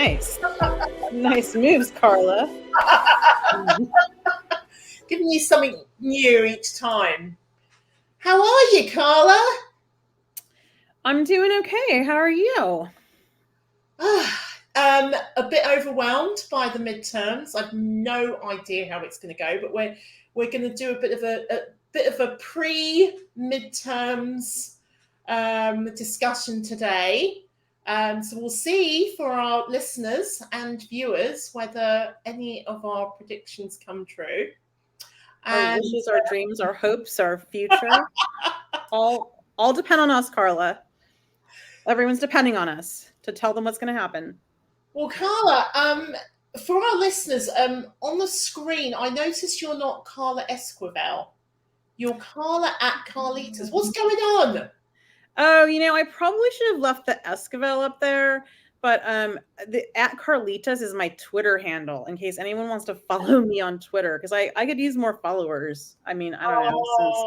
Nice. Nice moves, Karla. Giving you something new each time. How are you, Karla? I'm doing okay. How are you? A bit overwhelmed by the midterms. I've no idea how it's going to go, but we're going to do a bit of a pre-midterms discussion today. So we'll see for our listeners and viewers whether any of our predictions come true. Our wishes, our dreams, our hopes, our future, all depend on us, Karla. Everyone's depending on us to tell them what's going to happen. Well, Karla, for our listeners, on the screen, I noticed you're not Karla Esquivel. You're Karla at Carlitas. What's going on? Oh, I probably should have left the Esquivel up there, but the at Carlitas is my Twitter handle in case anyone wants to follow me on Twitter, because I could use more followers. I mean, I don't know, since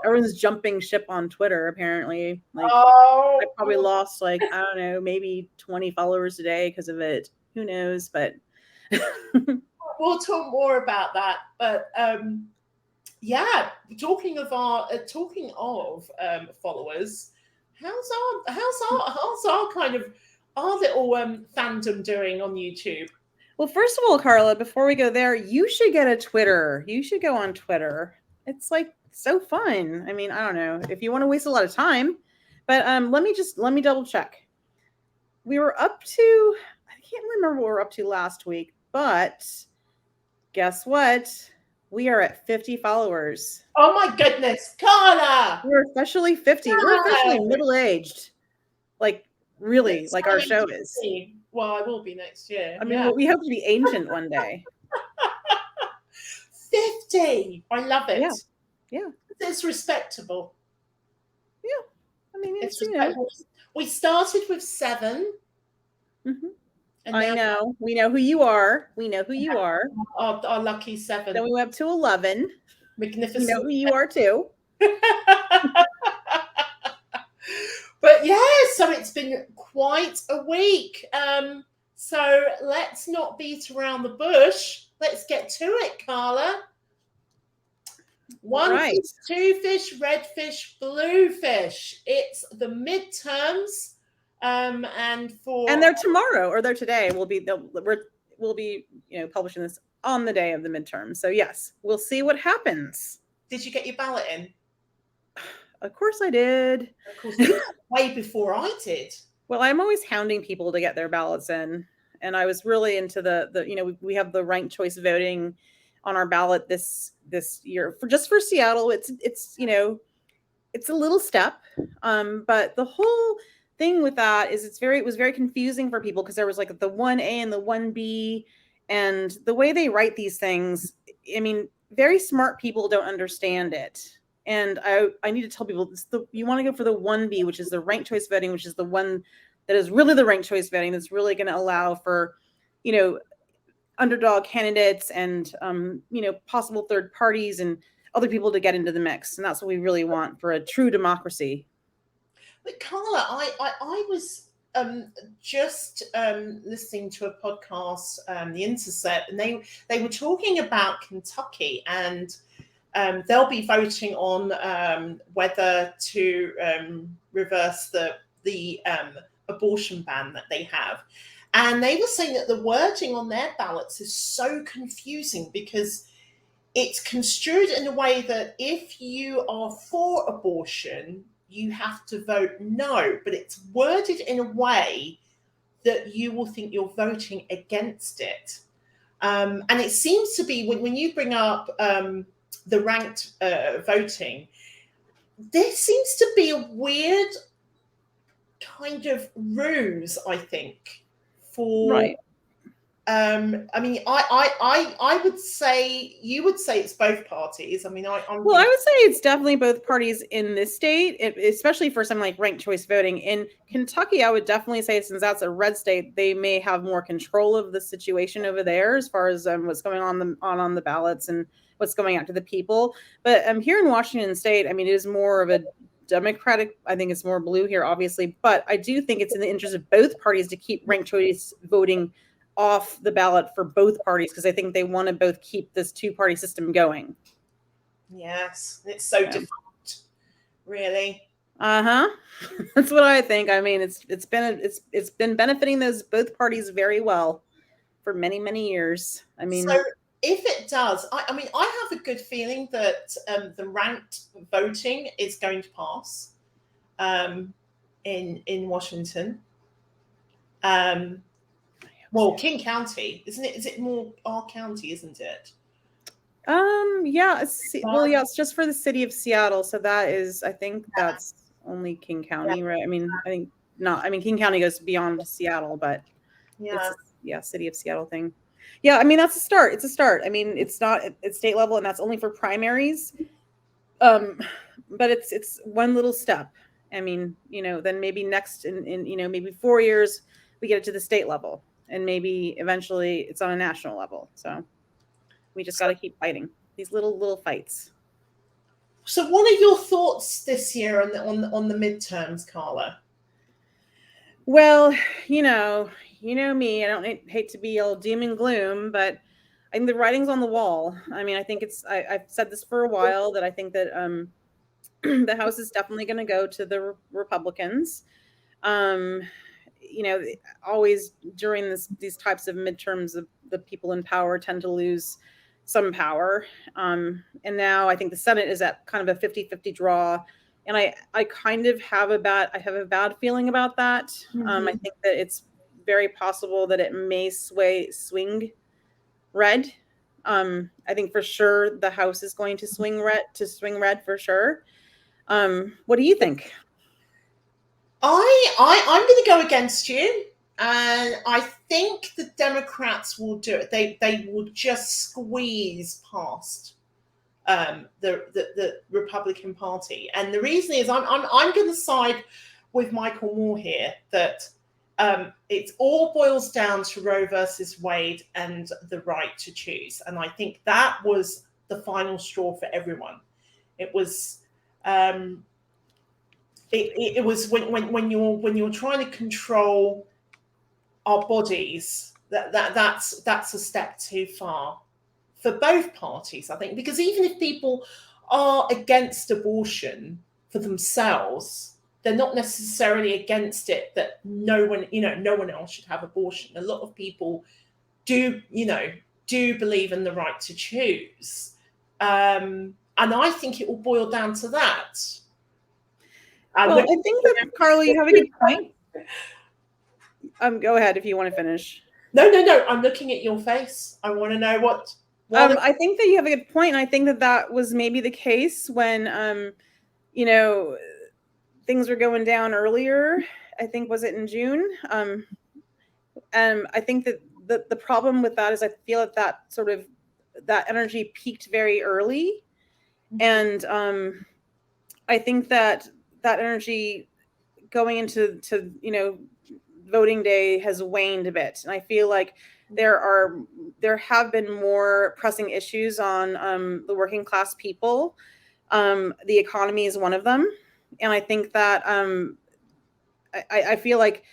everyone's jumping ship on Twitter, apparently. I probably lost I don't know, maybe 20 followers today because of it. Who knows? But we'll talk more about that. But yeah, talking of followers, how's our kind of our little fandom doing on YouTube? Well, first of all, Karla, before we go there, you should get a Twitter. You should go on Twitter. It's so fun. I mean, I don't know if you want to waste a lot of time, but let me double check. We were up to, I can't remember what we were up to last week, but guess what? We are at 50 followers. Oh my goodness, Karla! We're officially 50. We're officially middle-aged. Really, like our show is. Well, I will be next year. I mean, we hope to be ancient one day. 50! I love it. Yeah. It's respectable. Yeah. I mean, it's we started with 7. Mm-hmm. I know. We know who you are. Our lucky 7. Then we went up to 11. Magnificent. We know who you are too. But yeah, so it's been quite a week. So let's not beat around the bush. Let's get to it, Karla. 1 fish, 2 fish, red fish, blue fish. It's the midterms. And they're tomorrow or they're today. We'll be publishing this on the day of the midterm. So yes, we'll see what happens. Did you get your ballot in? Of course I did. Of course, way before I did. Well, I'm always hounding people to get their ballots in, and I was really into the we have the ranked choice voting on our ballot this year for Seattle. It's a little step, but the whole thing with that is it was very confusing for people because there was the 1A and the 1B, and the way they write these things, I mean, very smart people don't understand it. And I need to tell people you want to go for the 1B, which is the ranked choice voting, which is the one that is really the ranked choice voting that's really going to allow for, underdog candidates and, possible third parties and other people to get into the mix. And that's what we really want for a true democracy. But Karla, I was just listening to a podcast, The Intercept, and they were talking about Kentucky, and they'll be voting on whether to reverse the abortion ban that they have. And they were saying that the wording on their ballots is so confusing because it's construed in a way that if you are for abortion, you have to vote no, but it's worded in a way that you will think you're voting against it. And it seems to be when you bring up the ranked voting, there seems to be a weird kind of ruse, I think, for right. I mean, I would say you would say it's both parties. I mean, I would say it's definitely both parties in this state, especially for something like ranked choice voting. In Kentucky, I would definitely say, since that's a red state, they may have more control of the situation over there as far as what's going on the ballots and what's going out to the people. But here in Washington State, I mean, it is more of a Democratic. I think it's more blue here, obviously, but I do think it's in the interest of both parties to keep ranked choice voting off the ballot for both parties, because I think they want to both keep this two-party system going. Yes, it's so defunct, really. That's what I think. I mean, it's been benefiting those both parties very well for many years. I mean, so if it does, I mean, I have a good feeling that the ranked voting is going to pass in Washington. Well, King County, isn't it? Is it more our county, isn't it? Yeah. Well, yeah, it's just for the city of Seattle, so that is, I think that's only King County, right? I mean, I think not. I mean, King County goes beyond Seattle, but it's city of Seattle thing. Yeah, I mean, that's a start. It's a start. I mean, it's not at state level, and that's only for primaries. But it's one little step. I mean, then maybe next in maybe 4 years we get it to the state level, and maybe eventually it's on a national level. So we just got to keep fighting these little fights. So, what are your thoughts this year on the midterms, Karla? Well, you know me. I don't hate to be all doom and gloom, but I think the writing's on the wall. I mean, I think I've said this for a while, that I think that the House is definitely going to go to the Republicans. Always during these types of midterms, the people in power tend to lose some power. And now I think the Senate is at kind of a 50-50 draw. And I kind of have a bad feeling about that. Mm-hmm. I think that it's very possible that it may swing red. I think for sure the House is going to swing red for sure. What do you think? I'm going to go against you, and I think the Democrats will do it. They will just squeeze past the Republican Party, and the reason is I'm going to side with Michael Moore here, that it all boils down to Roe versus Wade and the right to choose, and I think that was the final straw for everyone. It was. It was when you're trying to control our bodies, that's a step too far for both parties, I think, because even if people are against abortion for themselves, they're not necessarily against it that no one else should have abortion. A lot of people do believe in the right to choose, and I think it will boil down to that. Well, I think that, Karla, you have a good point. Go ahead if you want to finish. No. I'm looking at your face. I want to know what. I think that you have a good point, and I think that was maybe the case when, things were going down earlier. I think, was it in June? And I think that the problem with that is I feel that energy peaked very early, and I think that energy going into voting day has waned a bit, and I feel like there have been more pressing issues on the working class people. The economy is one of them, and I think that I feel like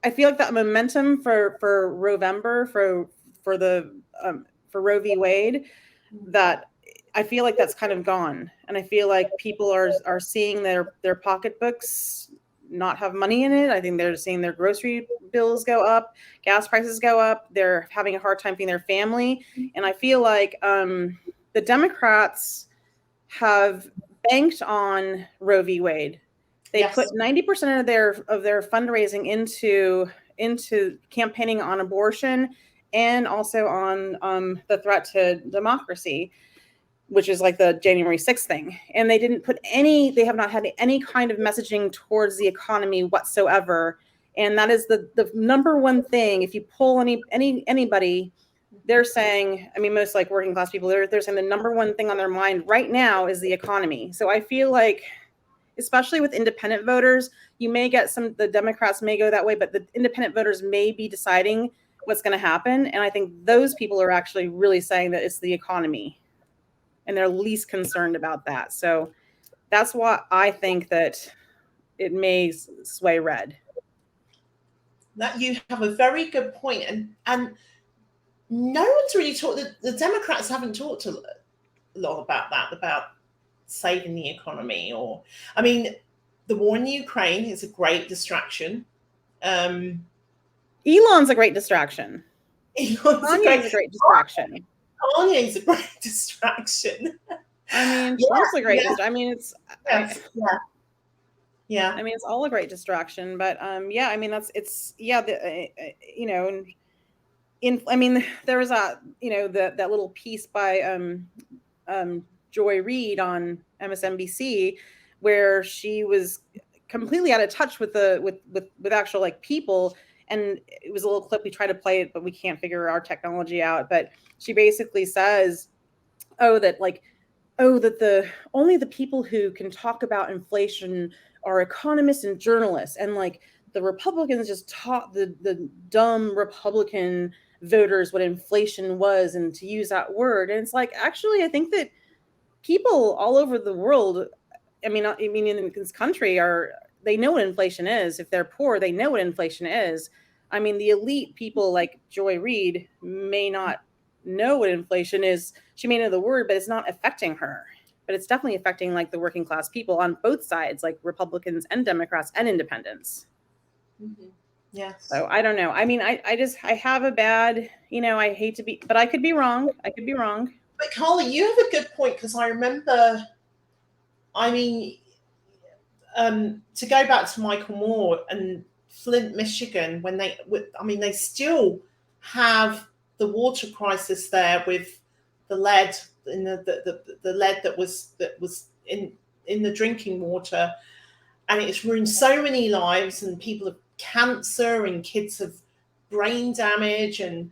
that momentum for Rovember for Roe v. Wade, that I feel like that's kind of gone, and I feel like people are seeing their pocketbooks not have money in it. I think they're seeing their grocery bills go up, gas prices go up. They're having a hard time feeding their family, and I feel like the Democrats have banked on Roe v. Wade. They put 90% of their fundraising into campaigning on abortion, and also on the threat to democracy, which is like the January 6th thing. And they have not had any kind of messaging towards the economy whatsoever. And that is the number one thing. If you poll anybody, they're saying, I mean, most like working class people, they're saying the number one thing on their mind right now is the economy. So I feel like, especially with independent voters, you may get the Democrats may go that way, but the independent voters may be deciding what's going to happen. And I think those people are actually really saying that it's the economy, and they're least concerned about that. So that's why I think that it may sway red. That you have a very good point, and no one's really talked. The Democrats haven't talked a lot about that, about saving the economy, or I mean, the war in Ukraine is a great distraction. Elon's a great distraction. Kanye's a great distraction. Kanye's a great distraction. I mean, Yeah, Trump's a great yeah. distraction. I mean, it's Yeah. I mean, it's all a great distraction, but yeah, I mean, you know, I mean, there was that little piece by Joy Reid on MSNBC where she was completely out of touch with with actual like people, and it was a little clip. We try to play it, but we can't figure our technology out. But she basically says, that the only the people who can talk about inflation are economists and journalists, and like the Republicans just taught the dumb Republican voters what inflation was and to use that word. And it's like, actually, I think that people all over the world, I mean in this country, they know what inflation is. If they're poor, they know what inflation is. I mean, the elite people like Joy Reid may not know what inflation is. She may know the word, but it's not affecting her. But it's definitely affecting like the working class people on both sides, like Republicans and Democrats and independents. Mm-hmm. Yes. So I don't know. I mean, I have a bad, I hate to be, but I could be wrong. But Carly, you have a good point, because I remember, I mean, to go back to Michael Moore and Flint, Michigan, when they still have the water crisis there with the lead in the lead that was in the drinking water, and it's ruined so many lives, and people have cancer, and kids have brain damage, and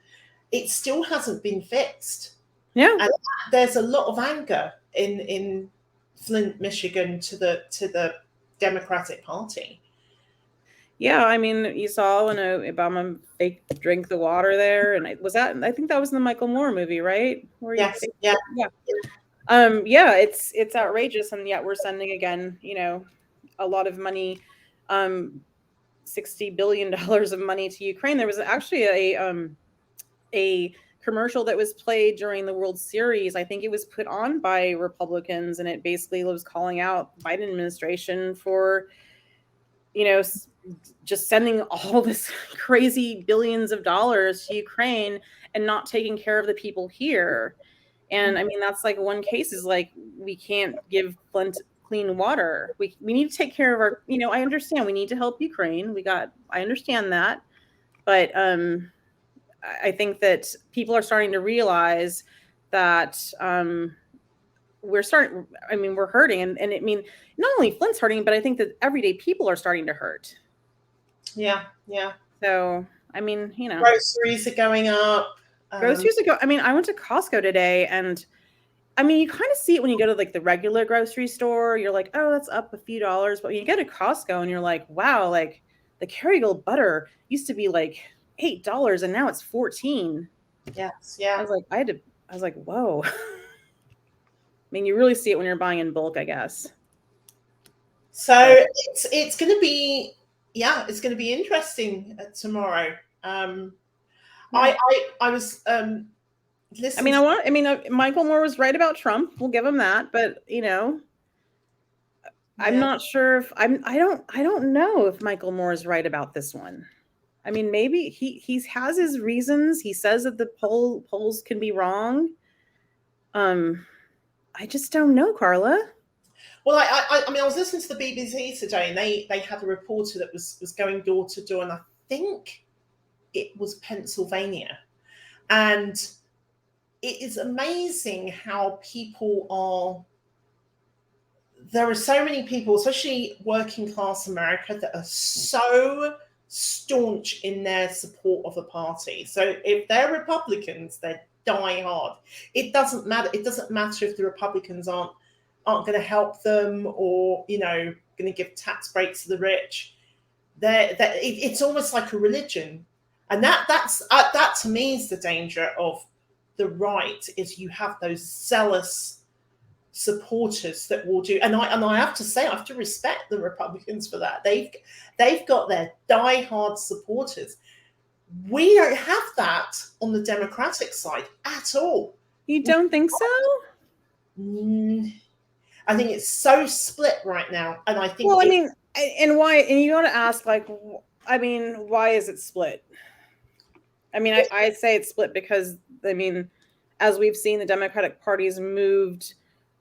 it still hasn't been fixed. Yeah, and there's a lot of anger in Flint, Michigan, to the Democratic Party. Yeah, I mean, you saw when Obama fake drank the water there, and I think that was in the Michael Moore movie, right? Yes, yeah. Yeah, it's outrageous, and yet we're sending again, a lot of money, $60 billion of money to Ukraine. There was actually a commercial that was played during the World Series. I think it was put on by Republicans, and it basically was calling out the Biden administration for, just sending all this crazy billions of dollars to Ukraine and not taking care of the people here. And I mean, that's like one case is like, we can't give Flint clean water. We need to take care of our, I understand we need to help Ukraine. I understand that. But I think that people are starting to realize that we're hurting. And I mean, not only Flint's hurting, but I think that everyday people are starting to hurt. Yeah. So, I mean, groceries are going up. I mean, I went to Costco today, and I mean, you kind of see it when you go to like the regular grocery store. You're like, oh, that's up a few dollars. But when you go to Costco and you're like, wow, like the Kerrygold butter used to be like $8 and now it's $14. Yes, yeah. I was like, whoa. I mean, you really see it when you're buying in bulk, I guess. So it's going to be, it's going to be interesting tomorrow. I was listening. I mean, Michael Moore was right about Trump. We'll give him that, but I'm not sure if I don't know if Michael Moore is right about this one. I mean, maybe he has his reasons. He says that the polls can be wrong. I just don't know, Carla. Well, I mean, I was listening to the BBC today, and they had a reporter that was going door to door, and I think it was Pennsylvania. And it is amazing how there are so many people, especially working class America, that are so staunch in their support of a party. So if they're Republicans, they're die hard. It doesn't matter. It doesn't matter if the Republicans aren't going to help them, or going to give tax breaks to the rich. It's almost like a religion, and that to me is the danger of the right. Is you have those zealous supporters that will do, and I have to say, I have to respect the Republicans for that. They've got their diehard supporters. We don't have that on the Democratic side at all. You don't think so? I think it's so split right now, and I think. Well, I mean, and why? And you got to ask, like, I mean, why is it split? I mean, I'd say it's split because, I mean, as we've seen, the Democratic Party's moved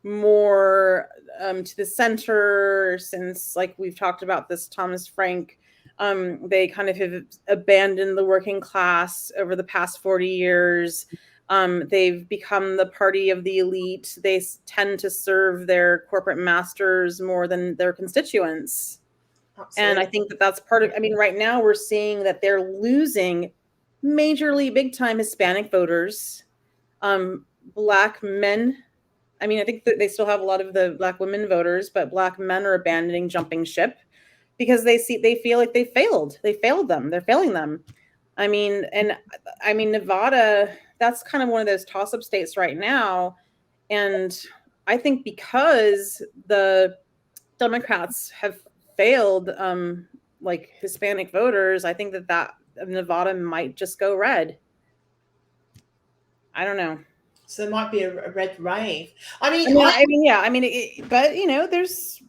more to the center since, like we've talked about this, Thomas Frank. They kind of have abandoned the working class over the past 40 years. They've become the party of the elite. They tend to serve their corporate masters more than their constituents. Absolutely. And I think that that's part of, I mean, right now we're seeing that they're losing majorly big time Hispanic voters, Black men. I mean, I think that they still have a lot of the Black women voters, but Black men are abandoning, jumping ship because they feel like they failed them. They're failing them. I mean, Nevada, that's kind of one of those toss-up states right now. And I think because the Democrats have failed, like Hispanic voters, I think that Nevada might just go red. I don't know. So there might be a red wave. But you know, there's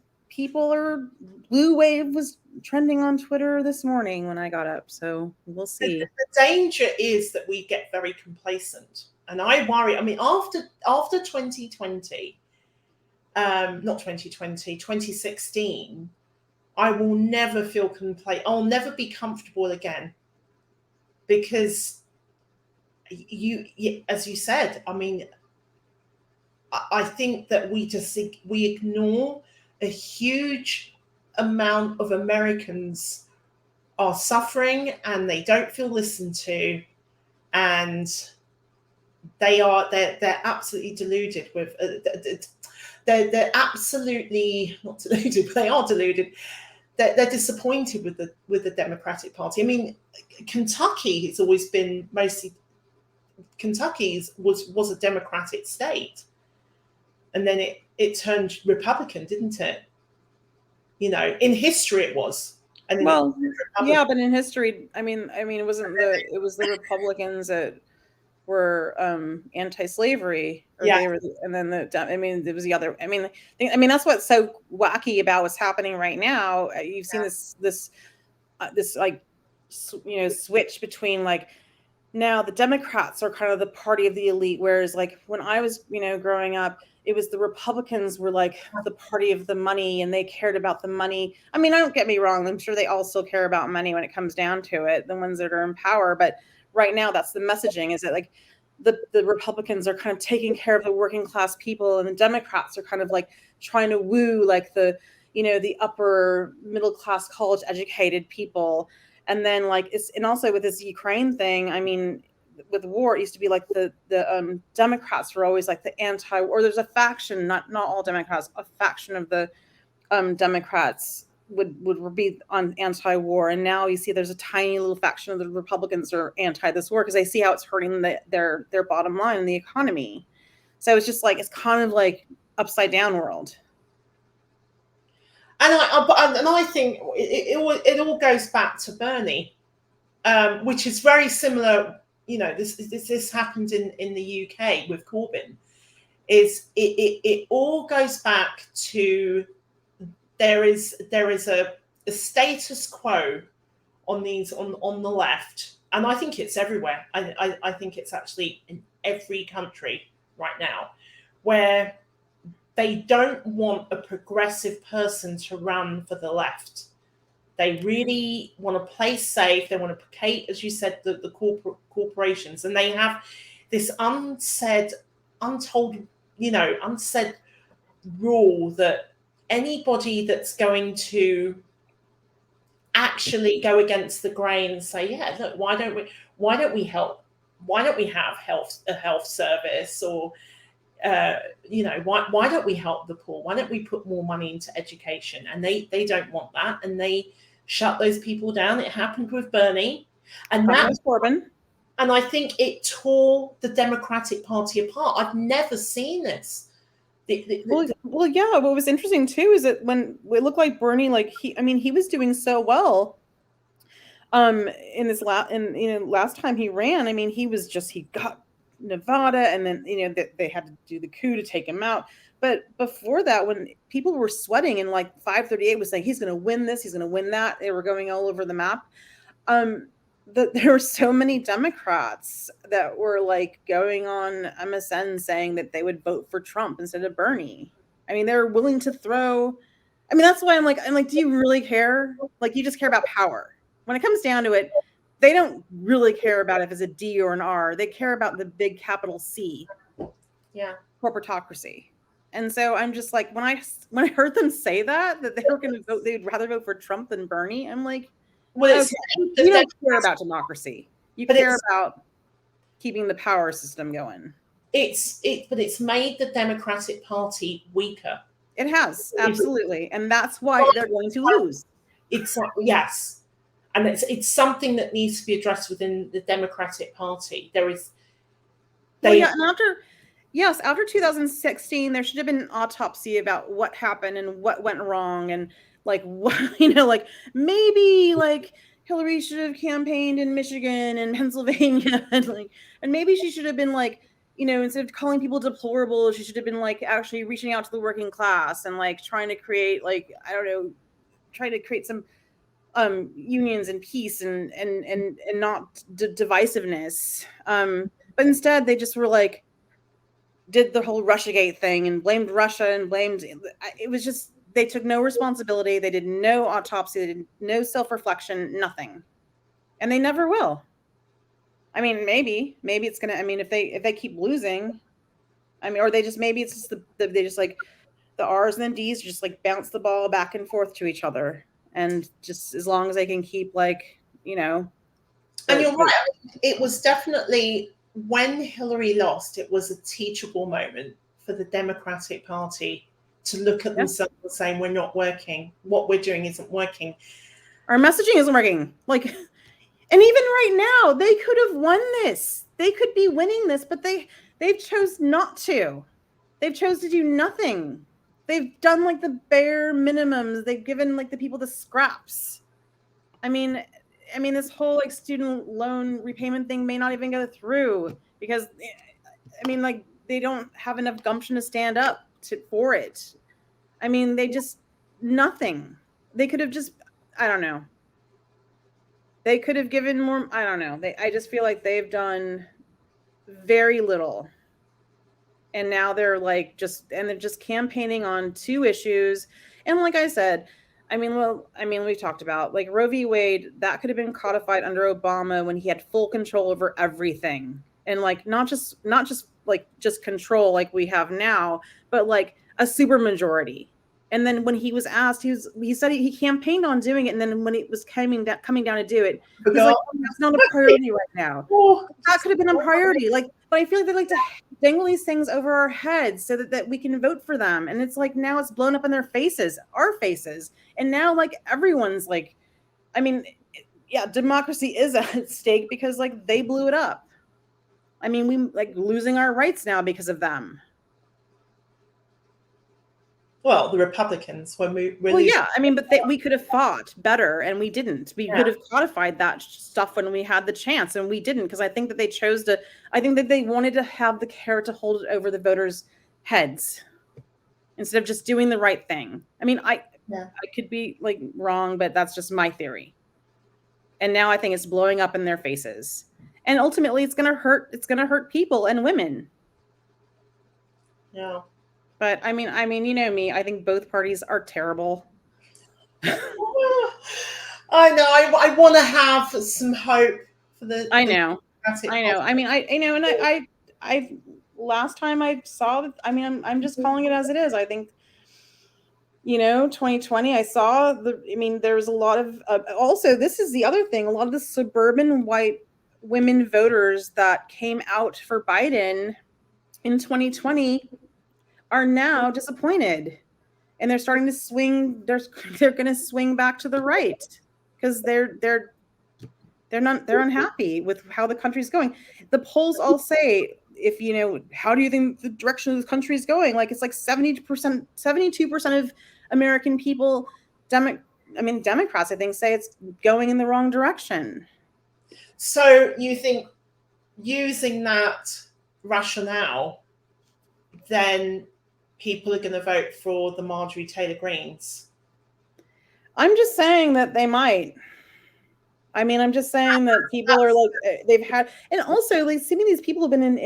blue wave was trending on Twitter this morning when I got up, so we'll see. The danger is that we get very complacent, and I worry. I mean, after 2020, not 2020, 2016, I will never feel complacent. I'll never be comfortable again, because you as you said, I mean, I think that we ignore a huge amount of Americans are suffering and they don't feel listened to, and they're absolutely deluded with they're absolutely not deluded, but they are deluded. They're disappointed with the Democratic Party. I mean, Kentucky has always been mostly, Kentucky's was a Democratic state, and then it turned Republican, didn't it? You know, in history it was. And well, yeah, but in history, I mean, it was the Republicans that were anti-slavery, or yeah. they were, and then it was the other. I mean, that's what's so wacky about what's happening right now. You've seen this like, you know, switch between, like, now the Democrats are kind of the party of the elite, whereas, like, when I was, you know, growing up, it was the Republicans were like the party of the money, and they cared about the money. I mean, don't get me wrong, I'm sure they all still care about money when it comes down to it, the ones that are in power. But right now, that's the messaging, is that, like, the Republicans are kind of taking care of the working class people, and the Democrats are kind of like trying to woo, like, the, you know, the upper middle class college educated people. And then, like, and also with this Ukraine thing, I mean, with war, it used to be like the Democrats were always like the anti-war. There's a faction, not all Democrats, a faction of the Democrats would be on anti-war, and now you see there's a tiny little faction of the Republicans are anti this war because they see how it's hurting their bottom line in the economy. So it's just like, it's kind of like upside down world. And I think it all goes back to Bernie, which is very similar. You know, this happened in the UK with Corbyn. It all goes back to there is a status quo on the left, and I think it's everywhere. I think it's actually in every country right now, where they don't want a progressive person to run for the left. They really want to play safe. They want to placate, as you said, the corporations, and they have this unsaid rule that anybody that's going to actually go against the grain and say, yeah, look, why don't we help? Why don't we have a health service, or why don't we help the poor? Why don't we put more money into education? And they don't want that, and they shut those people down. It happened with Bernie, and that's Corbyn. And I think it tore the Democratic Party apart. I've never seen this Well, yeah. What was interesting too is that when it looked like Bernie, like he was doing so well. In this last time he ran, I mean, he got Nevada, and then they had to do the coup to take him out. But before that, when people were sweating and like 538 was saying he's going to win this, he's going to win that, they were going all over the map. There were so many Democrats that were like going on MSN saying that they would vote for Trump instead of Bernie. I mean, they're willing to throw. I mean, that's why I'm like, do you really care? Like, you just care about power. When it comes down to it, they don't really care about if it's a D or an R. They care about the big capital C. Yeah. Corporatocracy. And so I'm just like, when I heard them say that they were going to vote, they'd rather vote for Trump than Bernie. I'm like, well, okay, you don't care about democracy. You care about keeping the power system going. But it's made the Democratic Party weaker. It has, absolutely. And that's why they're going to lose. Exactly. Yes. And it's something that needs to be addressed within the Democratic Party. There is. And after 2016, there should have been an autopsy about what happened and what went wrong, and like what like maybe like Hillary should have campaigned in Michigan and Pennsylvania, and maybe she should have been like, instead of calling people deplorable, she should have been like actually reaching out to the working class and like trying to create some unions and peace and not divisiveness. But instead they just were like, did the whole Russiagate thing and blamed Russia and it was just, they took no responsibility. They did no autopsy. They did no self-reflection, nothing. And they never will. I mean, maybe it's going to, I mean, if they keep losing, I mean, or they just, maybe it's just they just like the R's and the D's just like bounce the ball back and forth to each other. And just as long as they can keep like, And you're right. It was definitely, when Hillary lost, it was a teachable moment for the Democratic Party to look at themselves and saying, we're not working. What we're doing isn't working. Our messaging isn't working. Like, and even right now, they could have won this. They could be winning this, but they've chose not to. They've chose to do nothing. They've done like the bare minimums. They've given like the people the scraps. I mean, this whole like student loan repayment thing may not even go through because, I mean, like they don't have enough gumption to stand up for it. I mean, they just nothing. They could have just, I don't know. They could have given more. I don't know. I just feel like they've done very little. And now they're just campaigning on two issues. And like I said, we've talked about like Roe v. Wade, that could have been codified under Obama when he had full control over everything. And like, not just control like we have now, but like a super majority. And then when he was asked, he said he campaigned on doing it. And then when it was coming down to do it, he's like, that's not a priority right now. That could have been a priority. Like, but I feel like they like to dangle these things over our heads so that we can vote for them. And it's like, now it's blown up in their faces, our faces. And now like everyone's like, I mean, yeah, democracy is at stake because like they blew it up. I mean, we like losing our rights now because of them. Well, the Republicans were well, yeah. I mean, but we could have fought better, and we didn't. We could have codified that stuff when we had the chance, and we didn't, because I think that they chose to. I think that they wanted to have the carrot to hold it over the voters' heads instead of just doing the right thing. I mean, I could be like wrong, but that's just my theory. And now I think it's blowing up in their faces, and ultimately, it's going to hurt. It's going to hurt people and women. Yeah. But I mean, you know me. I think both parties are terrible. I know. I want to have some hope for the. I know. I mean, and I last time I saw that. I mean, I'm just calling it as it is. I think, 2020. I saw there was a lot of. Also, this is the other thing. A lot of the suburban white women voters that came out for Biden in 2020. Are now disappointed, and they're starting to swing. They're going to swing back to the right because they're unhappy with how the country's going. The polls all say if you know, how do you think the direction of the country is going? Like it's like 70%, 72% of American people, Democrats, I think, say it's going in the wrong direction. So you think using that rationale, then people are going to vote for the Marjorie Taylor Greens? I'm just saying that they might. I mean, I'm just saying that people are like, they've had, and also like some of these people have been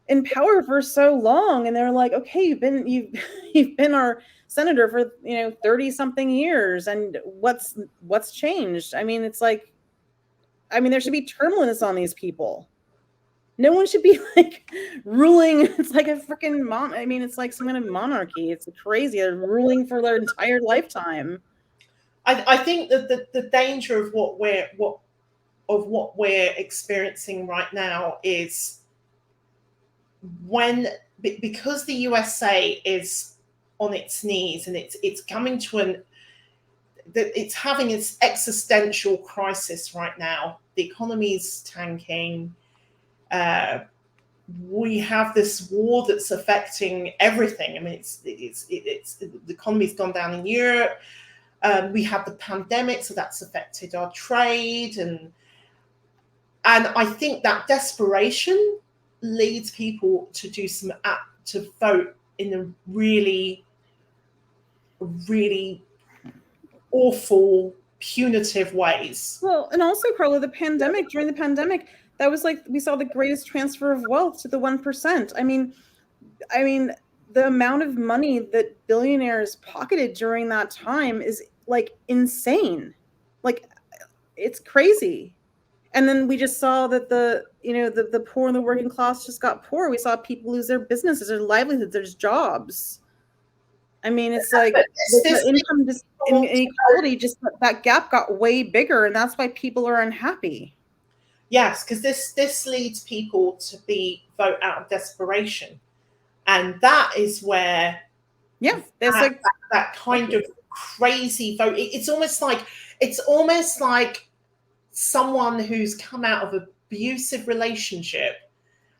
in power for so long, and they're like, okay, you've been our senator for 30 something years, and what's changed? I mean, it's like, I mean, there should be term limits on these people. No one should be like ruling. It's like a freaking I mean, it's like some kind of monarchy. It's crazy. They're ruling for their entire lifetime. I think that the danger of what we're experiencing right now is because the USA is on its knees, and it's coming to it's having its existential crisis right now. The economy's tanking. We have this war that's affecting everything. I mean, it's the economy's gone down in Europe. We have the pandemic, so that's affected our trade, and I think that desperation leads people to to vote in a really, really awful, punitive ways. Well, and also, Carla, during the pandemic, that was like we saw the greatest transfer of wealth to the 1%. I mean, the amount of money that billionaires pocketed during that time is like insane. Like it's crazy. And then we just saw that the poor and the working class just got poor. We saw people lose their businesses, their livelihoods, their jobs. I mean, it's like the income inequality, just that gap got way bigger, and that's why people are unhappy. Yes, because this leads people to vote out of desperation, and that is where there's that kind of crazy vote. It's almost like someone who's come out of an abusive relationship,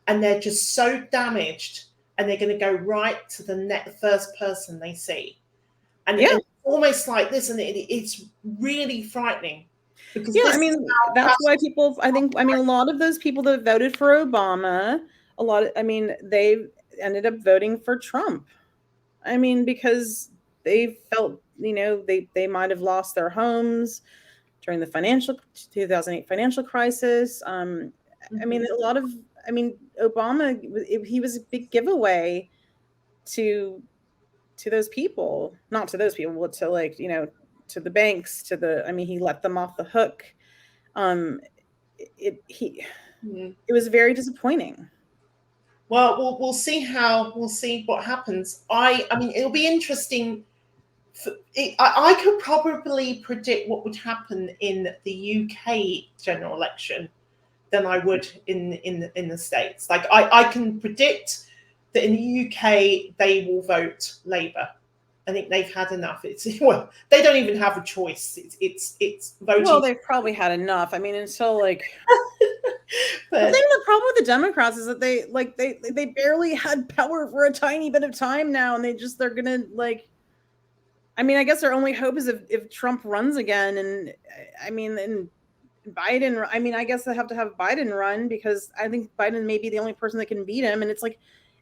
and they're just so damaged, and they're going to go right to the first person they see, and it's almost like this, and it's really frightening. Because I mean, that's why people, I mean, a lot of those people that voted for Obama, they ended up voting for Trump. I mean, because they felt, they might have lost their homes during the 2008 financial crisis. I mean, Obama, he was a big giveaway to those people, not to those people, but to to the banks, he let them off the hook. It was very disappointing. Well, we'll see what happens. I mean, it'll be interesting. I could probably predict what would happen in the UK general election than I would in the States. Like I can predict that in the UK they will vote Labour. I think they've had enough. Well, they don't even have a choice. It's voting. Well, they've probably had enough. I mean, until like. But the problem with the Democrats is that they barely had power for a tiny bit of time now, and they're gonna like. I mean, I guess their only hope is if Trump runs again, and I mean, and Biden. I mean, I guess they have to have Biden run, because I think Biden may be the only person that can beat him, and it's like.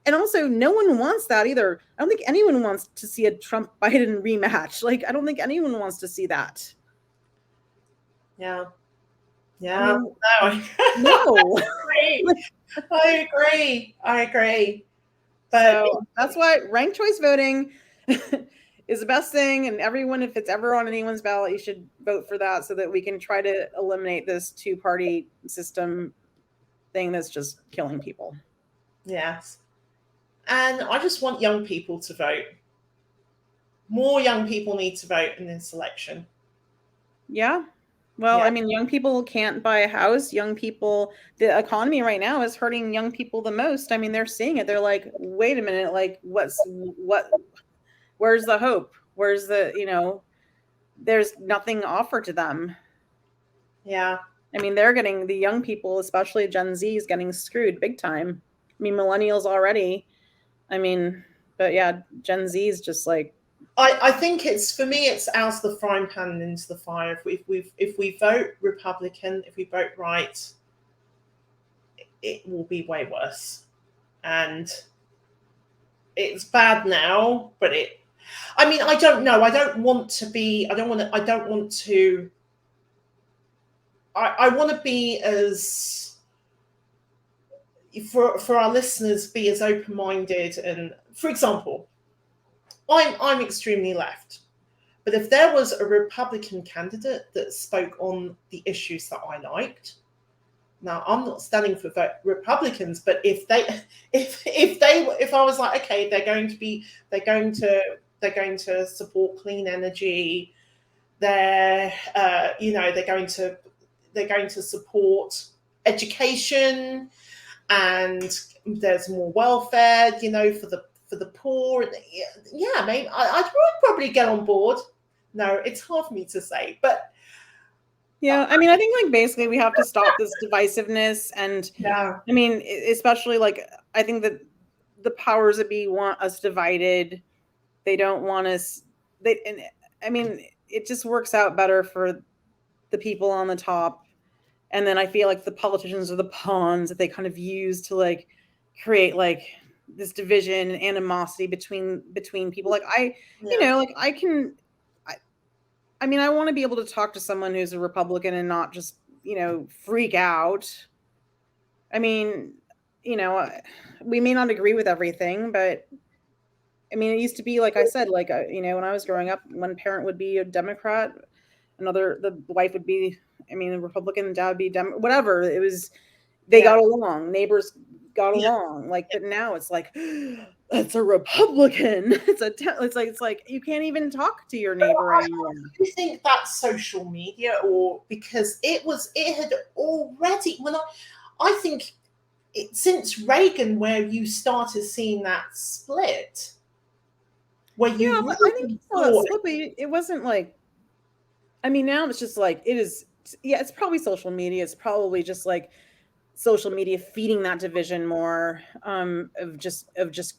And also, no one wants that either. I don't think anyone wants to see a Trump-Biden rematch. Like, I don't think anyone wants to see that. Yeah. I mean, no. I agree. But so that's why ranked choice voting is the best thing. And everyone, if it's ever on anyone's ballot, you should vote for that, so that we can try to eliminate this two-party system thing that's just killing people. Yes. And I just want young people to vote. More young people need to vote in this election. Yeah. Well, I mean, young people can't buy a house. Young people, the economy right now is hurting young people the most. I mean, they're seeing it. They're like, wait a minute, like where's the hope? Where's there's nothing offered to them. Yeah. I mean, the young people, especially Gen Z, is getting screwed big time. I mean, millennials already. I mean, but yeah, Gen Z is just like, I think it's, for me, it's out of the frying pan and into the fire. If we vote Republican, if we vote right, it will be way worse. And it's bad now, but I mean, I don't know. I don't want to be, I want to be as, for our listeners, be as open-minded. And for example, I'm extremely left. But if there was a Republican candidate that spoke on the issues that I liked, now I'm not standing for Republicans, but if I was like, okay, they're going to support clean energy, they're going to support education, and there's more welfare, for the poor. Yeah, maybe I would probably get on board. No, it's hard for me to say, but yeah. I mean, I think like basically we have to stop this divisiveness, and yeah, I mean, especially like I think that the powers that be want us divided. They don't want us. And I mean, it just works out better for the people on the top. And then I feel like the politicians are the pawns that they kind of use to like create like this division and animosity between people. Like yeah. like I mean, I want to be able to talk to someone who's a Republican and not just, freak out. I mean, we may not agree with everything, but I mean, it used to be, like I said, like, when I was growing up, one parent would be a Democrat, the wife would be, I mean, a Republican, the dad would be whatever. It was, they Yeah. got along, neighbors got along. Like, but now it's like, that's a Republican. It's like you can't even talk to your neighbor anymore. Do you think that's social media, or because it had already, I think since Reagan, where you started seeing that split, where you Yeah, but I think it wasn't like, I mean, now it's just like, it is, yeah, it's probably social media. It's probably just like social media feeding that division more, of just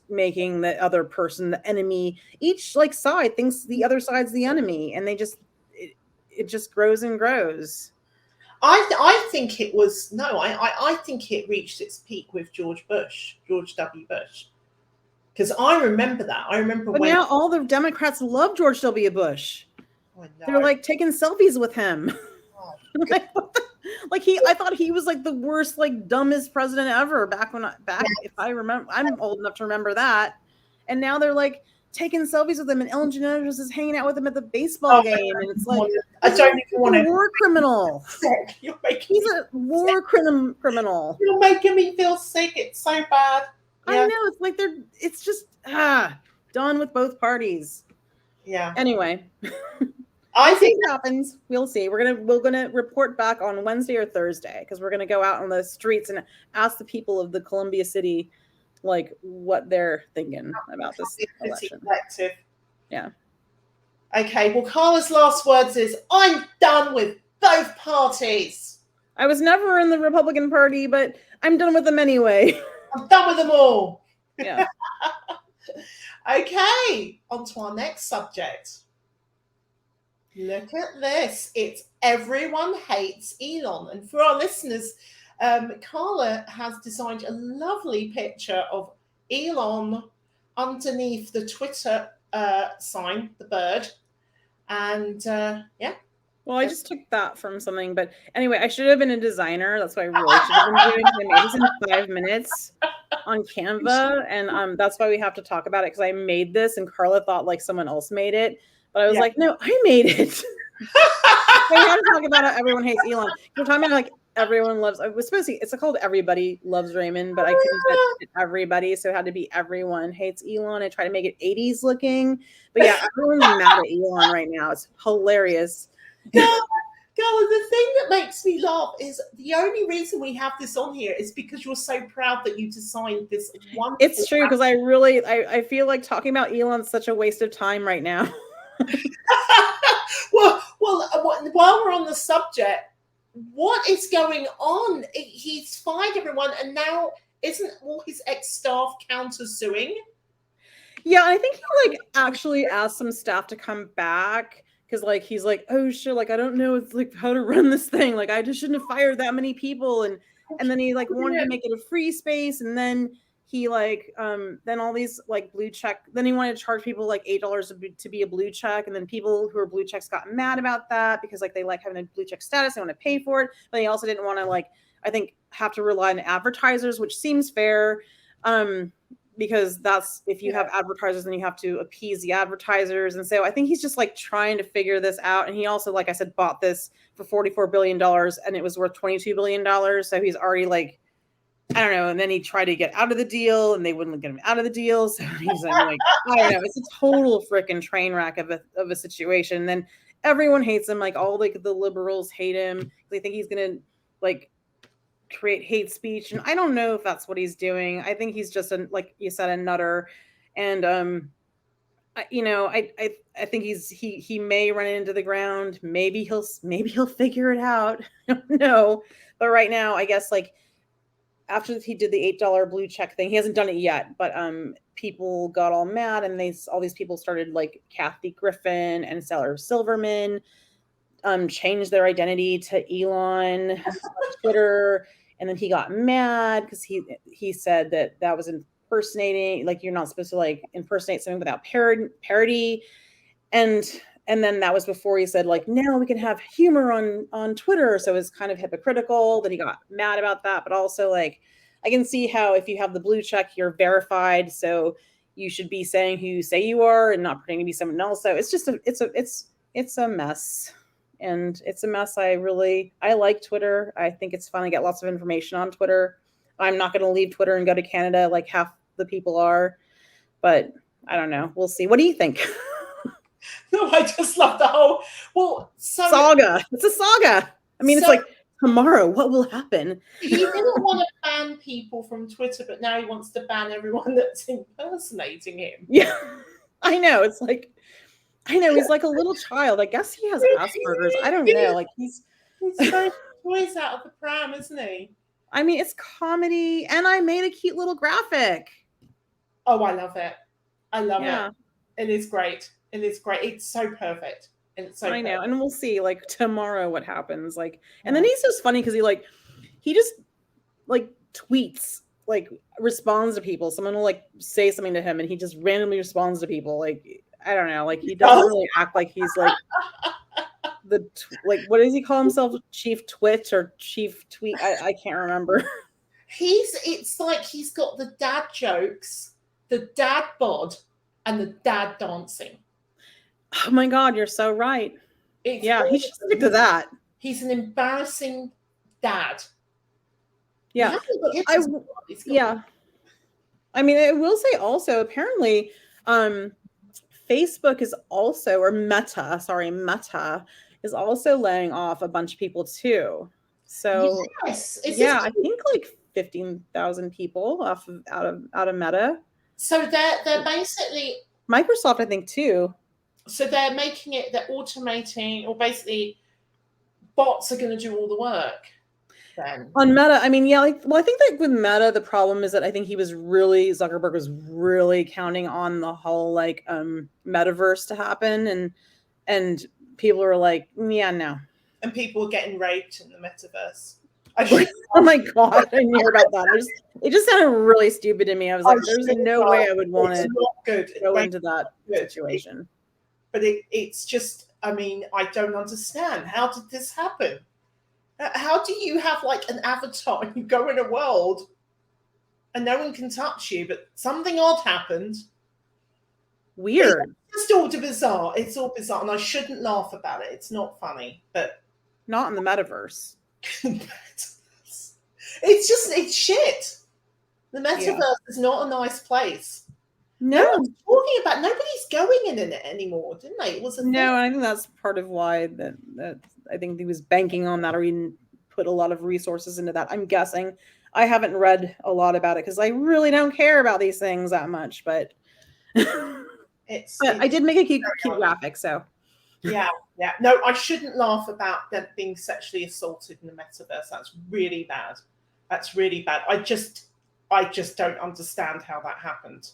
making the other person the enemy. Each like side thinks the other side's the enemy, and it just grows and grows. I think it was, no, I think it reached its peak with George W. Bush. Because I remember that. I remember But when. now all the Democrats love George W. Bush. I They're know. like taking selfies with him. Oh, Like, I thought he was like the worst, like dumbest president ever if I remember, I'm old enough to remember that. And now they're like taking selfies with him, and Ellen DeGeneres is hanging out with him at the baseball game, and it's like, I don't even want to. War criminal. You're making He's a war criminal. You're making me feel sick. It's so bad. Yeah. I know. It's like it's just done with both parties. Yeah. Anyway. I think it happens. We'll see. We're gonna report back on Wednesday or Thursday, because we're gonna go out on the streets and ask the people of the Columbia City, like, what they're thinking about this election. Collective. Yeah. Okay. Well, Karla's last words is, I'm done with both parties. I was never in the Republican Party, but I'm done with them anyway. I'm done with them all. Yeah. Okay. On to our next subject. Look at this. It's Everyone Hates Elon. And for our listeners, Karla has designed a lovely picture of Elon underneath the Twitter sign, the bird. And yeah. Well, I just took that from something, but anyway, I should have been a designer. That's what I really should have been doing. I made this in 5 minutes on Canva, and that's why we have to talk about it, because I made this and Karla thought like someone else made it. But I was like, no, I made it. We have to talk about how everyone hates Elon. We're talking about like everyone loves. I was supposed to. It's called Everybody Loves Raymond, but I couldn't fit everybody, so it had to be Everyone Hates Elon. I try to make it 80s looking, but yeah, everyone's mad at Elon right now. It's hilarious. Girl, the thing that makes me laugh is the only reason we have this on here is because you're so proud that you designed this one. It's true, because I feel like talking about Elon's such a waste of time right now. well, while we're on the subject, what is going on? He's fired everyone, and now isn't all his ex-staff counter-suing? Yeah, I think he like actually asked some staff to come back because like he's like, oh shit, like I don't know it's like how to run this thing. Like I just shouldn't have fired that many people. And then he like wanted to make it a free space, and then he like then all these like blue check, then he wanted to charge people like $8 to be a blue check, and then people who are blue checks got mad about that because like they like having a blue check status, they want to pay for it, but he also didn't want to like, I think, have to rely on advertisers, which seems fair. Because that's, if you have advertisers, then you have to appease the advertisers. And so I think he's just like trying to figure this out. And he also, like I said, bought this for $44 billion and it was worth $22 billion. So he's already like, I don't know. And then he tried to get out of the deal and they wouldn't get him out of the deal. So he's like, I don't know. It's a total freaking train wreck of a situation. And then everyone hates him. Like all like the liberals hate him. They think he's going to like create hate speech, and I don't know if that's what he's doing. I think he's just like you said, a nutter. And I think he may run into the ground. Maybe he'll figure it out. I don't know. But right now, I guess like after he did the $8 blue check thing, he hasn't done it yet, but people got all mad, and all these people started, like Kathy Griffin and Sarah Silverman changed their identity to Elon on Twitter. And then he got mad because he said that was impersonating, like you're not supposed to like impersonate something without parody. And then that was before he said like, now we can have humor on Twitter. So it's kind of hypocritical that he got mad about that. But also like, I can see how if you have the blue check, you're verified. So you should be saying who you say you are and not pretending to be someone else. So it's just it's a mess. And it's a mess. I like Twitter. I think it's fun. I get lots of information on Twitter. I'm not going to leave Twitter and go to Canada like half the people are, but I don't know. We'll see. What do you think? No, I just love the whole saga. It's a saga. I mean, it's like tomorrow, what will happen? He didn't want to ban people from Twitter, but now he wants to ban everyone that's impersonating him. Yeah, I know. It's like, I know, he's like a little child. I guess he has Asperger's. I don't know. Like he's so toys out of the pram, isn't he? I mean, it's comedy, and I made a cute little graphic. Oh, I love it. I love it. It is great. It is great. It's so perfect. And it's so I know. And we'll see like tomorrow what happens. Like, and then he's just funny because he just like tweets, like responds to people. Someone will like say something to him and he just randomly responds to people. Like, I don't know, like he doesn't really act like he's like what does he call himself? Chief Twitch or Chief Tweet? I can't remember. It's like he's got the dad jokes, the dad bod, and the dad dancing. Oh my God, you're so right. He should stick to that. He's an embarrassing dad. Yeah. I mean, I will say also, apparently, Facebook is also, or Meta is also laying off a bunch of people too. So yes. I think like 15,000 people out of Meta. So they're basically Microsoft, I think too. So they're automating, or basically bots are going to do all the work. Then on Meta, I mean, I think that with Meta, the problem is that I think Zuckerberg was really counting on the whole like metaverse to happen, and people are like, yeah, no. And people are getting raped in the metaverse. Oh my God, I didn't hear about that. It just sounded really stupid to me. I was like, there's no way I would want to go into that situation. But it's just, I mean, I don't understand. How did this happen? How do you have like an avatar and you go in a world and no one can touch you, but something odd happened? Weird. It's all bizarre. It's all bizarre, and I shouldn't laugh about it. It's not funny, but not in the metaverse. It's shit. The metaverse is not a nice place. No, talking about nobody's going in it anymore, didn't they? It was no. I think that's part of why that I think he was banking on that, or he didn't put a lot of resources into that. I'm guessing. I haven't read a lot about it because I really don't care about these things that much. But I did make a cute graphic, so yeah. No, I shouldn't laugh about them being sexually assaulted in the metaverse. That's really bad. I I just don't understand how that happened.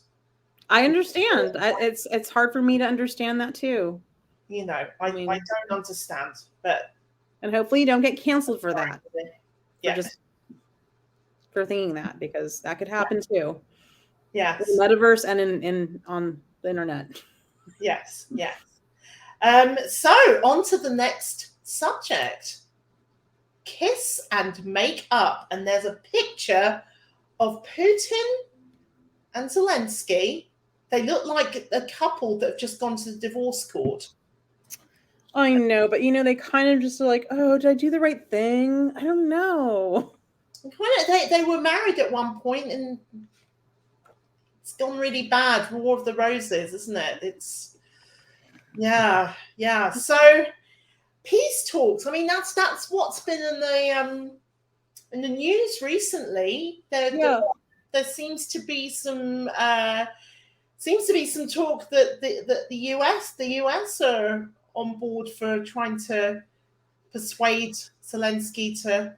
I understand. It's hard for me to understand that too. You know, I don't understand, but and hopefully you don't get canceled for that. Yeah. For thinking that, because that could happen too. Yes. In the metaverse and in on the internet. Yes, yes. So on to the next subject. Kiss and make up. And there's a picture of Putin and Zelensky. They look like a couple that have just gone to the divorce court. I know, but they kind of just are like, oh, did I do the right thing? I don't know. They were married at one point, and it's gone really bad. War of the Roses, isn't it? It's yeah. So peace talks. I mean, that's what's been in the news recently. There seems to be some talk that the US are on board for trying to persuade Zelensky to.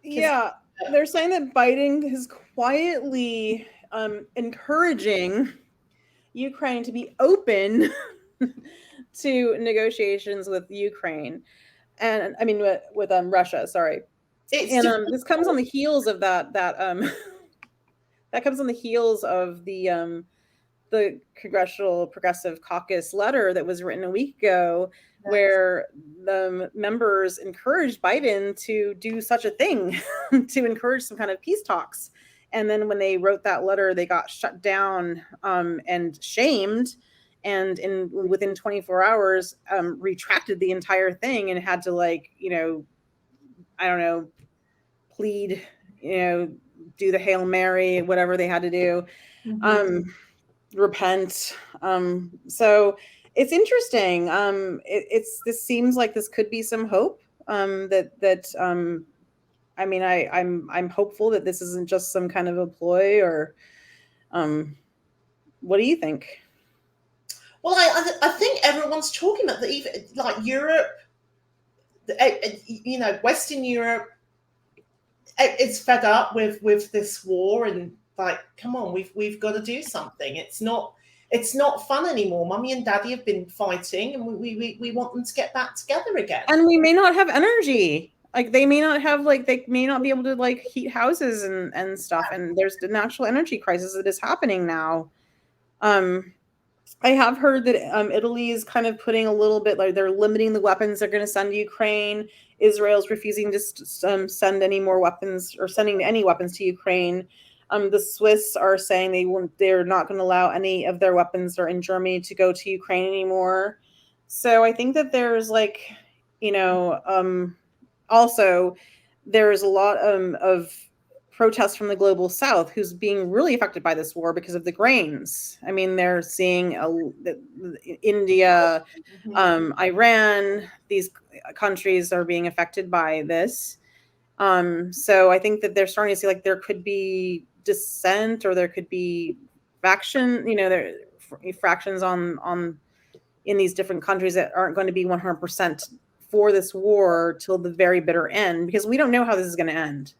Yeah, they're saying that Biden is quietly encouraging Ukraine to be open to negotiations with Ukraine, and I mean with Russia. Sorry, this comes on the heels of that comes on the heels of the Congressional Progressive Caucus letter that was written a week ago, where the members encouraged Biden to do such a thing, to encourage some kind of peace talks. And then when they wrote that letter, they got shut down and shamed, and within 24 hours retracted the entire thing and had to I don't know, plead, do the Hail Mary, whatever they had to do. Repent. So it's interesting. This seems like this could be some hope. I mean, I'm hopeful that this isn't just some kind of a ploy, or what do you think? Well, I think everyone's talking about even like Europe, Western Europe. It's fed up with this war, and like, come on, we've got to do something. It's not fun anymore. Mummy and Daddy have been fighting, and we want them to get back together again. And we may not have energy. Like they may not be able to heat houses and stuff. And there's the natural energy crisis that is happening now. I have heard that Italy is kind of putting a little bit, they're limiting the weapons they're going to send to Ukraine. Israel's refusing to send any more weapons, or sending any weapons to Ukraine. The Swiss are saying they're not going to allow any of their weapons that are in Germany to go to Ukraine anymore. So I think that there's also there's a lot of protests from the global south who's being really affected by this war because of the grains. I mean, they're seeing India, Iran, these countries are being affected by this. So I think that they're starting to see there could be dissent, or there could be faction, there fractions on in these different countries that aren't going to be 100% for this war till the very bitter end, because we don't know how this is going to end.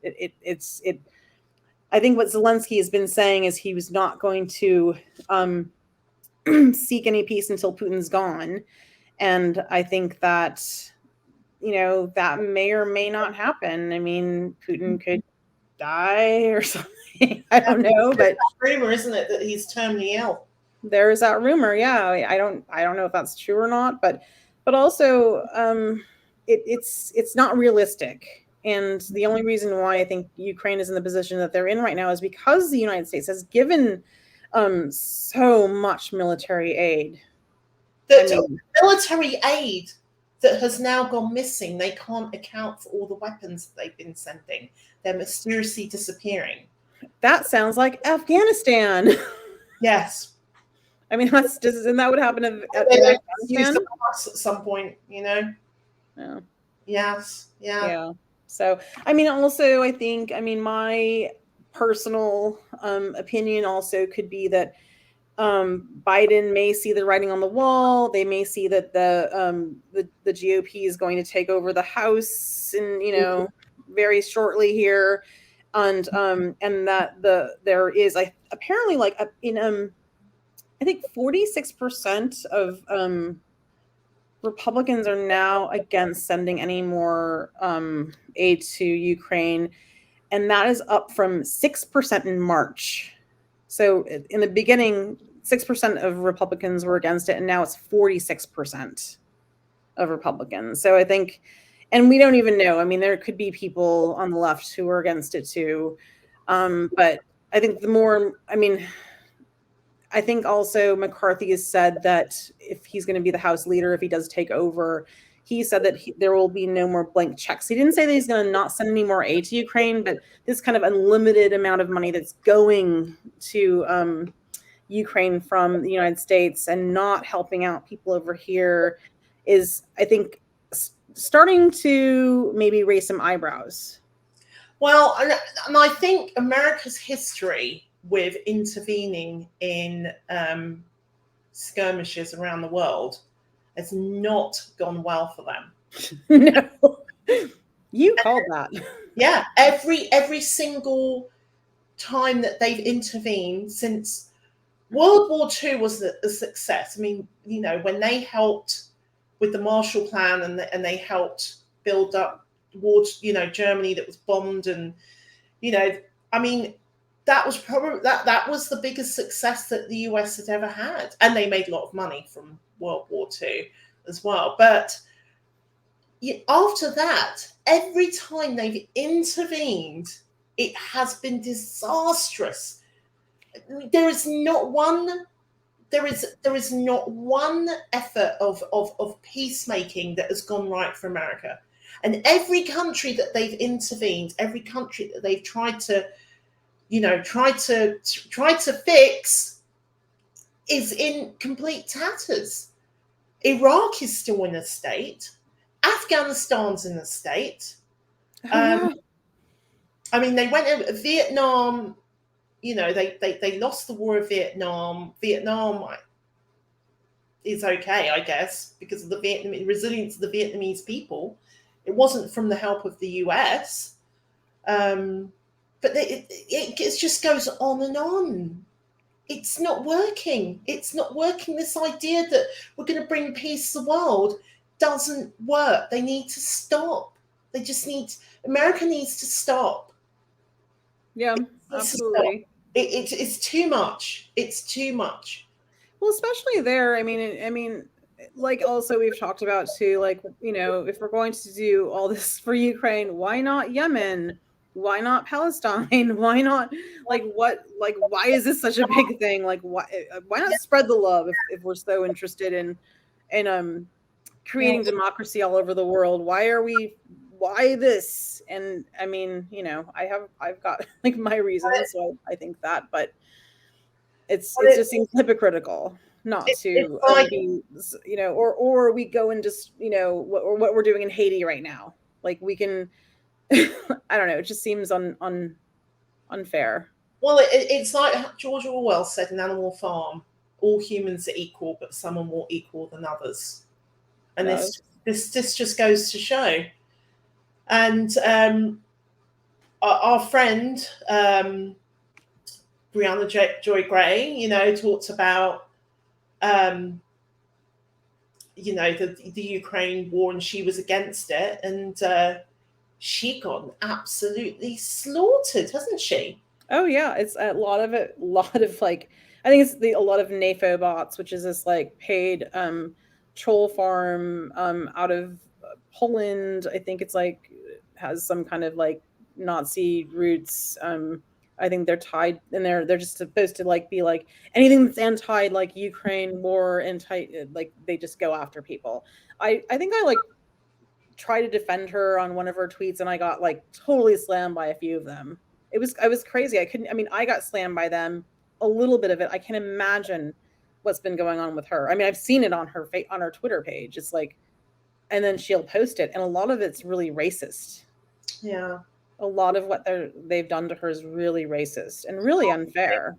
I think what Zelensky has been saying is he was not going to seek any peace until Putin's gone. And I think that, that may or may not happen. I mean, Putin could die or something. I don't know, but rumor, isn't it, that he's terminally ill? There is that rumor. Yeah. I don't know if that's true or not, but also it's not realistic. And the only reason why I think Ukraine is in the position that they're in right now is because the United States has given so much military aid. Military aid that has now gone missing. They can't account for all the weapons that they've been sending. They're mysteriously disappearing. That sounds like Afghanistan. Yes. I mean, that would happen at Afghanistan at some point, Yeah. Yes. Yeah. So, I mean, also, I think, my personal opinion also could be that Biden may see the writing on the wall. They may see that the GOP is going to take over the House, and very shortly here, and that there is apparently like in I think 46% of Republicans are now against sending any more aid to Ukraine, and that is up from 6% in March. So in the beginning, 6% of Republicans were against it, and now it's 46% of Republicans. So I think, and we don't even know. I mean, there could be people on the left who are against it too. But I think I think also McCarthy has said that if he's going to be the House leader, if he does take over, he said that there will be no more blank checks. He didn't say that he's going to not send any more aid to Ukraine, but this kind of unlimited amount of money that's going to Ukraine from the United States and not helping out people over here is, I think, starting to maybe raise some eyebrows. Well, and I think America's history with intervening in skirmishes around the world has not gone well for them. No, you called that. Yeah, every single time that they've intervened since World War II was a success. I mean, you know, when they helped with the Marshall Plan and they helped build up towards, you know, Germany that was bombed, and, you know, I mean, that was probably that was the biggest success that the US had ever had, and they made a lot of money from World War II as well. But after that, every time they've intervened, it has been disastrous. There is not one effort of peacemaking that has gone right for America. And every country that they've intervened, every country that they've tried to, you know, try to fix is in complete tatters. Iraq is still in a state. Afghanistan's in a state. I mean, they went over Vietnam. You know, they lost the war of Vietnam. Vietnam is okay, I guess, because of the resilience of the Vietnamese people. It wasn't from the help of the US. But it just goes on and on. It's not working. It's not working. This idea that we're going to bring peace to the world doesn't work. They need to stop. America needs to stop. Yeah, absolutely. It's too much. It's too much. Well, especially there. I mean, like also we've talked about too, like, you know, if we're going to do all this for Ukraine, why not Yemen? Why not Palestine? Why not why is this such a big thing? Like why not spread the love if we're so interested in creating democracy all over the world? Why this? And I mean, you know, I've got like my reasons, so I think that, but it just seems hypocritical not to be, you know, or we go and just, you know, what we're doing in Haiti right now. Like we can, I don't know. It just seems unfair. Well, it's like George Orwell said in Animal Farm: all humans are equal, but some are more equal than others. And this just goes to show. And our friend Brianna Joy Gray, you know, talked about you know, the Ukraine war, and she was against it, and she got absolutely slaughtered, hasn't she? Oh yeah, it's a lot of like, I think it's a lot of NAFO bots, which is this like paid troll farm out of Poland. I think it's like has some kind of like Nazi roots. I think they're tied, and they're just supposed to like be like anything that's anti like Ukraine war, like they just go after people. I think I like try to defend her on one of her tweets, and I got like totally slammed by a few of them. I was crazy. I got slammed by them, a little bit of it. I can imagine what's been going on with her. I mean, I've seen it on her Twitter page. It's like, and then she'll post it, and a lot of it's really racist. Yeah. A lot of what they've done to her is really racist and really unfair.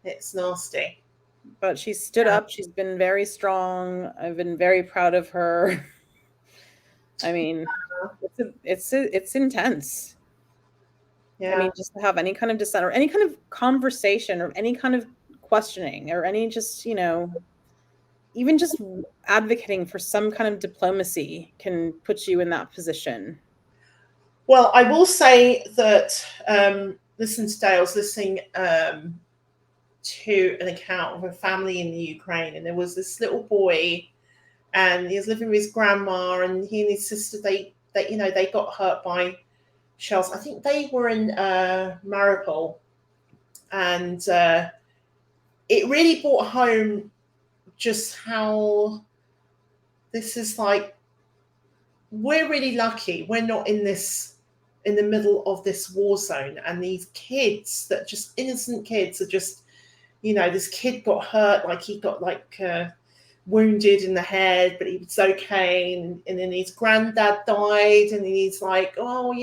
It's nasty. But she stood up. She's been very strong. I've been very proud of her. I mean, it's intense. Yeah. I mean, just to have any kind of dissent or any kind of conversation or any kind of questioning or any just, even just advocating for some kind of diplomacy can put you in that position. Well, I will say that listen, today I was listening to an account of a family in the Ukraine, and there was this little boy, and he was living with his grandma, and he and his sister they got hurt by shells. I think they were in Mariupol, and it really brought home just how this is like we're really lucky we're not in the middle of this war zone, and these kids that just innocent kids are just this kid got hurt, like he got wounded in the head, but he was okay, and then his granddad died, and he's like, oh,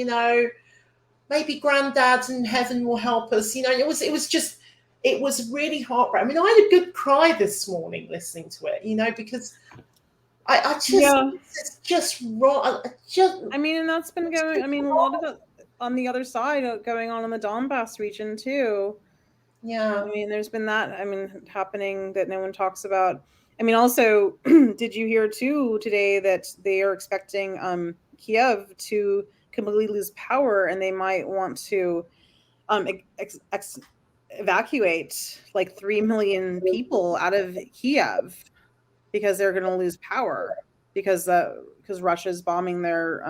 maybe granddad in heaven will help us. It was really heartbreaking. I mean, I had a good cry this morning listening to it, because I just, it's just wrong. And that's been going, a lot of it on the other side going on in the Donbass region too. Yeah. There's been that, happening that no one talks about. Also, did you hear too today that they are expecting Kiev to completely lose power, and they might want to evacuate like 3 million people out of Kiev because they're going to lose power because Russia's bombing their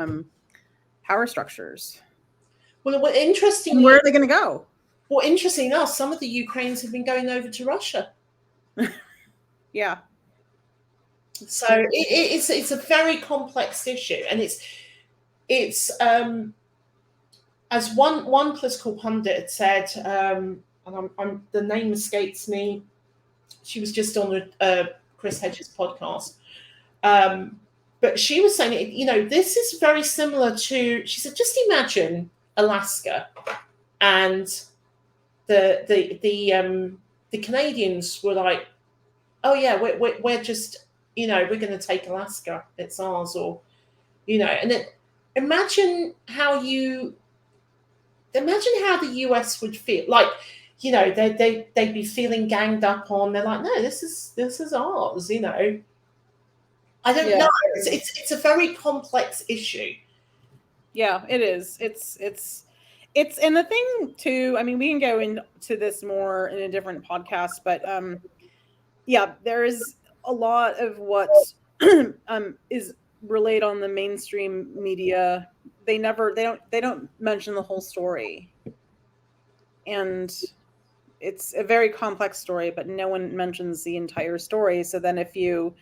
power structures. Well, interesting. And where are they going to go? Well, interesting enough, some of the Ukrainians have been going over to Russia. Yeah. So it's a very complex issue, and it's as one political pundit said, and the name escapes me. She was just on Chris Hedges' podcast, but she was saying, this is very similar to. She said, just imagine Alaska, and the Canadians were like, oh yeah, we're just we're going to take Alaska, it's ours, or and then imagine how the US would feel like, they'd be feeling ganged up on. They're like, no, this is ours. I don't know. It's a very complex issue. Yeah, it is. It's and the thing too, we can go into this more in a different podcast, but there is a lot of what is relayed on the mainstream media. They don't mention the whole story. And it's a very complex story, but no one mentions the entire story. So then if you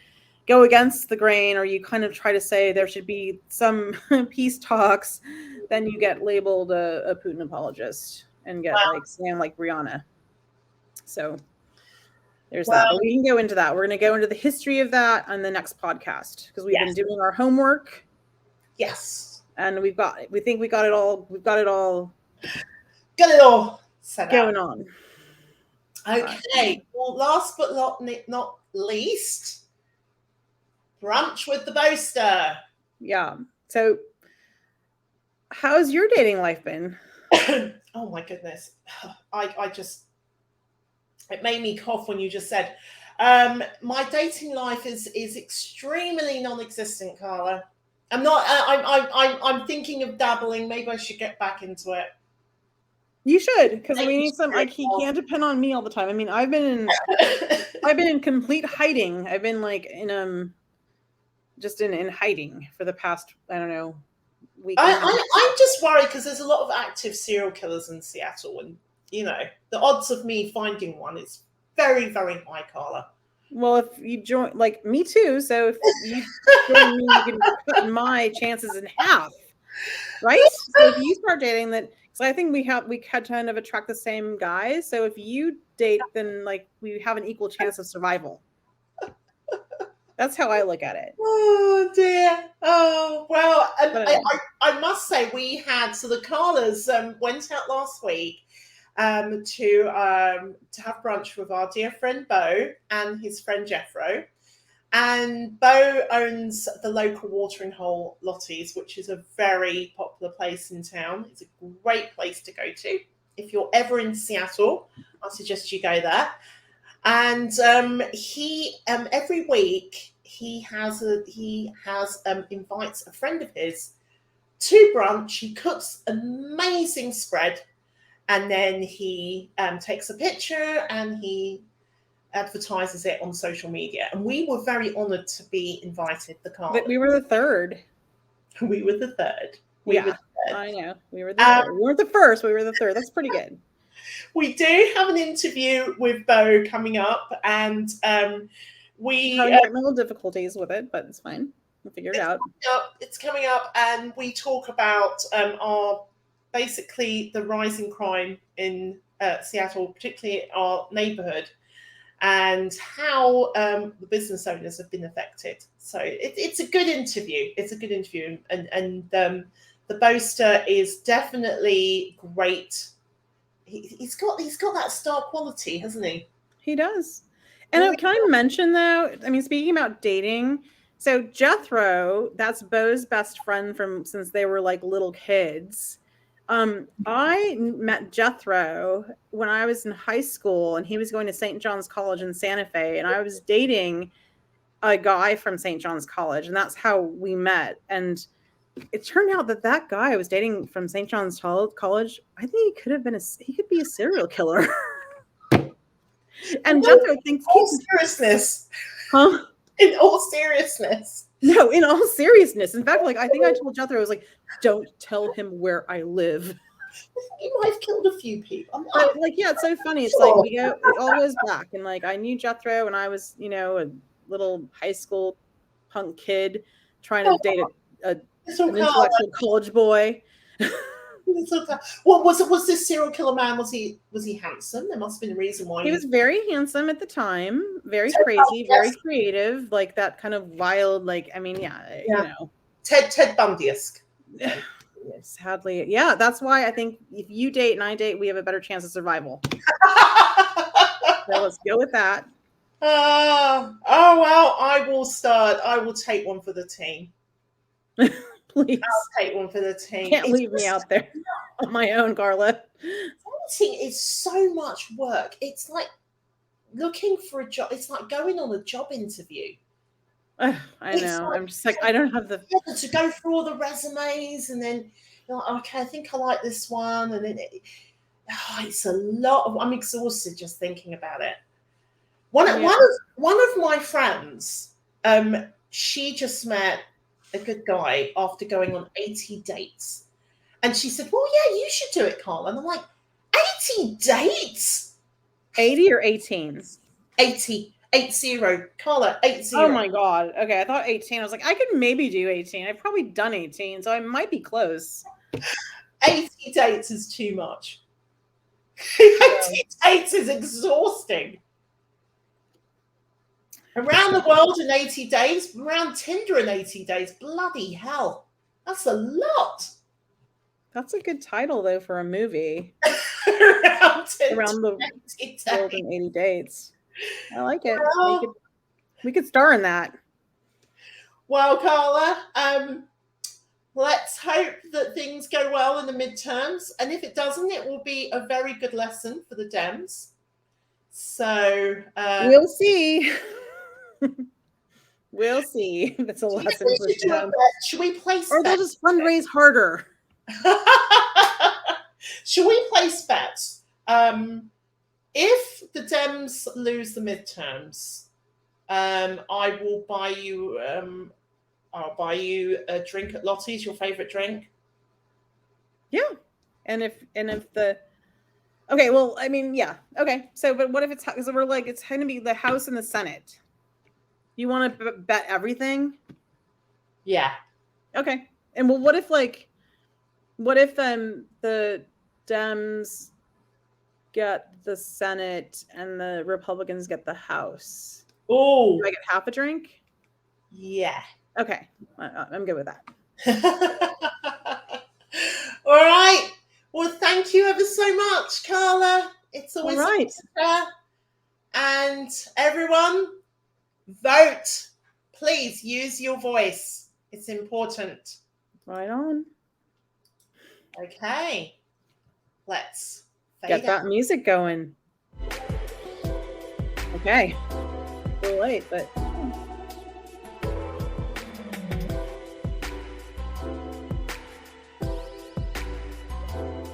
go against the grain, or you kind of try to say there should be some peace talks, then you get labeled a Putin apologist and get like Brianna. So there's that. But we can go into that. We're going to go into the history of that on the next podcast, because we've been doing our homework. Yes. And we think we got it all. We've got it all. Set going on. Okay. Well, last but not least, brunch with the boaster. Yeah. So, how's your dating life been? Oh my goodness. It made me cough when you just said, my dating life is extremely non-existent, Carla. I'm thinking of dabbling. Maybe I should get back into it. You should, because we need some. He can't depend on me all the time. I've been in complete hiding. I've been just in hiding for the past, I don't know, week. I'm just worried because there's a lot of active serial killers in Seattle, and the odds of me finding one is very, very high, Carla. Well, if you join, me too. So if you join me, you can cut my chances in half, right? So if you start dating, that, because I think we kind of attract the same guys. So if you date, then we have an equal chance of survival. That's how I look at it. Oh dear. Oh well. I must say the Karlas went out last week to have brunch with our dear friend Bo and his friend Jeffro, And Bo owns the local watering hole Lottie's, which is a very popular place in town. It's a great place to go to. If you're ever in Seattle, I suggest you go there. And he every week he invites a friend of his to brunch. He cooks an amazing spread, and then he takes a picture and he advertises it on social media. And we were very honoured to be invited. But we were the third. We were the third. I know. We were the third. We weren't the first. We were the third. That's pretty good. We do have an interview with Bo coming up, and we having technical difficulties with it, but it's fine. We'll figure it out. It's coming up, and we talk about our basically the rising crime in Seattle, particularly our neighborhood, and how the business owners have been affected. So it's a good interview. It's a good interview, and the Boaster is definitely great. He's got that star quality, hasn't he? He does. And can I mention though? I mean, speaking about dating, so Jethro, that's Bo's best friend from since they were like little kids. I met Jethro when I was in high school, and he was going to St. John's College in Santa Fe, and I was dating a guy from St. John's College, and that's how we met. And it turned out that guy I was dating from St. John's College, I think he could be a serial killer. And Jethro thinks, in all seriousness, huh? In all seriousness. No, in all seriousness. In fact, like I think I told Jethro, I was like, don't tell him where I live. You might have killed a few people. Like, yeah, it's so funny. It's like it all goes back. And like I knew Jethro when I was, a little high school punk kid trying to date an intellectual college boy. What was this serial killer man? Was he handsome? There must have been a reason why. He was very handsome at the time, very crazy, very creative, like that kind of wild, like Ted Bundy-esque. Sadly, yeah. That's why I think if you date and I date, we have a better chance of survival. So let's go with that. Oh well, I will start. I will take one for the team. Please. I'll take one for the team. Can't leave me out there on my own, Carla. Dating is so much work. It's like looking for a job. It's like going on a job interview. I know. Like, I'm just like, I don't have the to go through all the resumes, and then you're like, okay, I think I like this one, and then it's a lot. I'm exhausted just thinking about it. One of my friends, she just met a good guy after going on 80 dates. And she said, well, yeah, you should do it, Carl. And I'm like, 80 dates? 80 or 18? 80. 80. Carla, 80. Oh my God. Okay, I thought 18. I was like, I could maybe do 18. I've probably done 18, so I might be close. 80 dates is too much. 80 dates is exhausting. Around the world in 80 days, around Tinder in 80 days. Bloody hell. That's a lot. That's a good title, though, for a movie. Around the world in 80 dates. I like it. Well, we could star in that. Well, Carla, let's hope that things go well in the midterms. And if it doesn't, it will be a very good lesson for the Dems. So we'll see. We'll see if it's a lesson for them. Should we place or they'll just fundraise harder? Should we place bets? If the Dems lose the midterms, I will buy you. I'll buy you a drink at Lottie's. Your favorite drink? Yeah, and if the okay, well, I mean, yeah, okay. So, but what if it's because we're like it's going to be the House and the Senate? You want to bet everything? Yeah. Okay. And well, what if the Dems get the Senate and the Republicans get the House? Oh, do I get half a drink? Yeah. Okay, I'm good with that. All right. Well, thank you ever so much, Carla. It's always a pleasure. And everyone, vote Please use your voice. It's important. Right on. Okay. Let's Get that music going. Okay. A little late, but